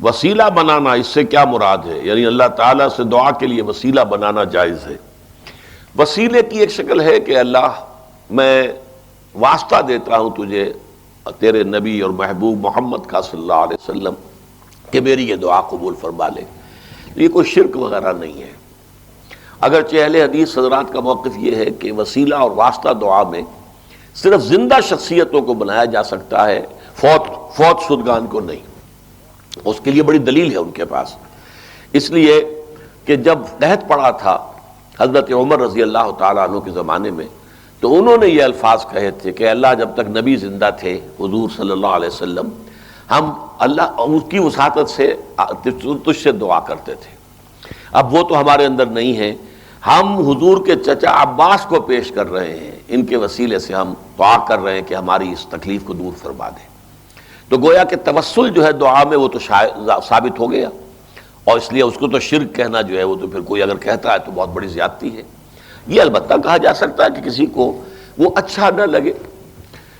وسیلہ بنانا، اس سے کیا مراد ہے؟ یعنی اللہ تعالیٰ سے دعا کے لیے وسیلہ بنانا جائز ہے۔ وسیلے کی ایک شکل ہے کہ اللہ میں واسطہ دیتا ہوں تجھے تیرے نبی اور محبوب محمد کا صلی اللہ علیہ وسلم کہ میری یہ دعا قبول فرما لے۔ یہ کوئی شرک وغیرہ نہیں ہے۔ اگرچہ اہل حدیث حضرات کا موقف یہ ہے کہ وسیلہ اور واسطہ دعا میں صرف زندہ شخصیتوں کو بنایا جا سکتا ہے، فوت شدگان کو نہیں۔ اس کے لیے بڑی دلیل ہے ان کے پاس، اس لیے کہ جب قحط پڑا تھا حضرت عمر رضی اللہ تعالیٰ عنہ کے زمانے میں، تو انہوں نے یہ الفاظ کہے تھے کہ اللہ جب تک نبی زندہ تھے حضور صلی اللہ علیہ وسلم، ہم اللہ اس کی وساطت سے تجھ سے دعا کرتے تھے۔ اب وہ تو ہمارے اندر نہیں ہے، ہم حضور کے چچا عباس کو پیش کر رہے ہیں، ان کے وسیلے سے ہم دعا کر رہے ہیں کہ ہماری اس تکلیف کو دور فرما دیں۔ تو گویا کہ توسل جو ہے دعا میں وہ تو ثابت ہو گیا، اور اس لیے اس کو تو شرک کہنا جو ہے وہ تو پھر کوئی اگر کہتا ہے تو بہت بڑی زیادتی ہے۔ یہ البتہ کہا جا سکتا ہے کہ کسی کو وہ اچھا نہ لگے،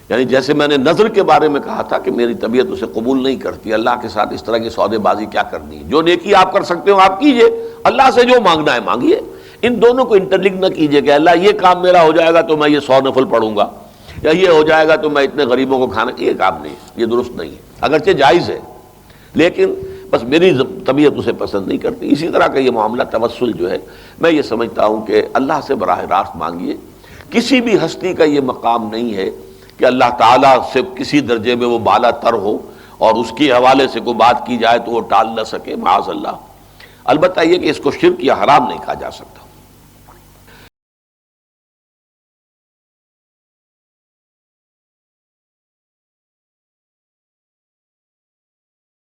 یعنی جیسے میں نے نظر کے بارے میں کہا تھا کہ میری طبیعت اسے قبول نہیں کرتی، اللہ کے ساتھ اس طرح کی سودے بازی کیا کرنی ہے، جو نیکی آپ کر سکتے ہو آپ کیجئے، اللہ سے جو مانگنا ہے مانگیے، ان دونوں کو انٹرلنک نہ کیجئے کہ اللہ یہ کام میرا ہو جائے گا تو میں یہ 100 نفل پڑھوں گا، یا یہ ہو جائے گا تو میں اتنے غریبوں کو کھانا، یہ کام نہیں، یہ درست نہیں ہے، اگرچہ جائز ہے لیکن بس میری طبیعت اسے پسند نہیں کرتی۔ اسی طرح کا یہ معاملہ توسل جو ہے میں یہ سمجھتا ہوں کہ اللہ سے براہ راست مانگیے، کسی بھی ہستی کا یہ مقام نہیں ہے کہ اللہ تعالیٰ سے کسی درجے میں وہ بالا تر ہو اور اس کے حوالے سے کوئی بات کی جائے تو وہ ٹال نہ سکے، معاذ اللہ۔ البتہ یہ کہ اس کو شرک یا حرام نہیں کہا جا سکتا۔